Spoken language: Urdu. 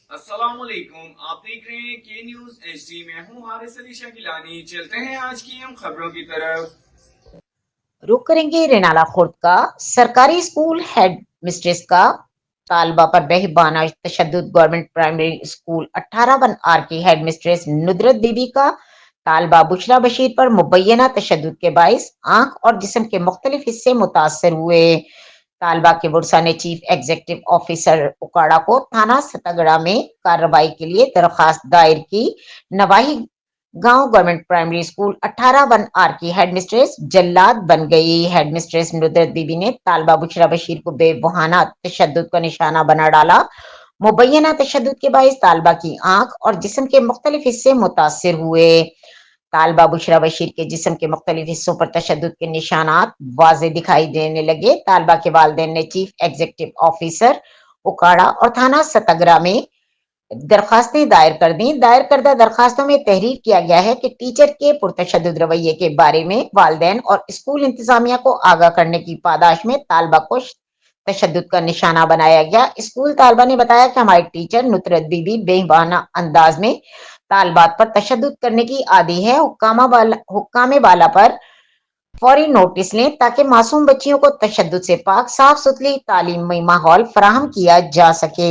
السلام علیکم، آپ دیکھ رہے ہیں کے نیوز ایچ ڈی میں ہوں حارث علی شکیلانی۔ چلتے ہیں آج کی ہم خبروں کی طرف۔ رخ کریں گے رینالہ خورد کا۔ سرکاری اسکول ہیڈ مسٹریس کا طالبہ پر بہبانہ تشدد۔ گورنمنٹ پرائمری اسکول 18/1 کی head mistress Nudrat be be کا طالبہ بشرا بشیر پر مبینہ تشدد کے باعث آنکھ اور جسم کے مختلف حصے متاثر ہوئے۔ طالبہ کے ورثاء نے چیف ایگزیکٹو آفیسر اکاڑہ کو تھانہ ستگڑا میں کارروائی کے لیے درخواست دائر کی۔ نواحی گاؤں گورنمنٹ پرائمری اسکول 18/1 کی ہیڈ مسٹریس جلاد بن گئی۔ Head mistress Nudrat be be نے طالبہ بشرا بشیر کو بے بہانہ تشدد کا نشانہ بنا ڈالا۔ مبینہ تشدد کے باعث طالبہ کی آنکھ اور جسم کے مختلف حصے متاثر ہوئے۔ طالبہ بشرا بشیر کے جسم کے مختلف حصوں پر تشدد کے نشانات واضح دکھائی دینے لگے۔ طالبہ کے والدین نے چیف ایگزیکٹو آفیسر اکاڑہ اور تھانہ ستگڑا میں درخواستیں دائر کر دیں۔ دائر کردہ درخواستوں میں تحریر کیا گیا ہے کہ ٹیچر کے پرتشدد رویے کے بارے میں والدین اور اسکول انتظامیہ کو آگاہ کرنے کی پاداش میں طالبہ کو تشدد کا نشانہ بنایا گیا۔ اسکول طالبہ نے بتایا کہ ہماری ٹیچر ندرت بی بی بہانہ انداز میں طالبات پر تشدد کرنے کی عادی ہے۔ حکام بالا پر فوری نوٹس لیں تاکہ معصوم بچیوں کو تشدد سے پاک صاف ستھری تعلیمی ماحول فراہم کیا جا سکے۔